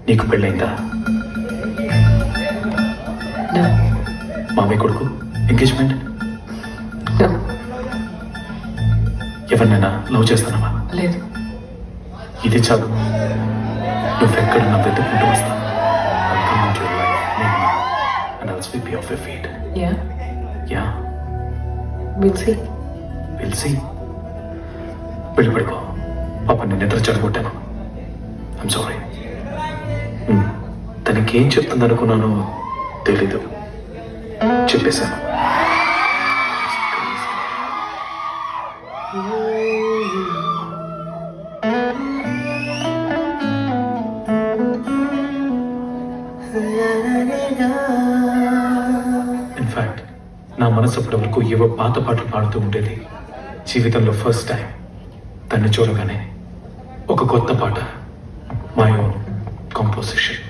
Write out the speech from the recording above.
నీకు పెళ్ళైందా? మామయ్య కొడుకు ఎంగేజ్మెంట్? ఎవరినైనా లవ్ చేస్తానమ్మా? లేదు. ఇది చాలు. నువ్వెక్కడున్నా వెతుక్కుంటూ వస్తా. And I'll sweep you off your feet. Yeah? Yeah. We'll see. We'll see. వెళ్ళి పడుకో. పాప నేను నిద్ర చెడగొట్టాను. I'm sorry. తనకేం చెప్తుందనుకున్నానో తెలీదు. చెప్పేశాను. ఇన్ఫాక్ట్ నా మనసు అప్పటి వరకు ఏవో పాత పాటలు పాడుతూ ఉండేది. జీవితంలో ఫస్ట్ టైం తన్ని చూడగానే ఒక కొత్త పాట, మై ఓన్ కంపోజిషన్.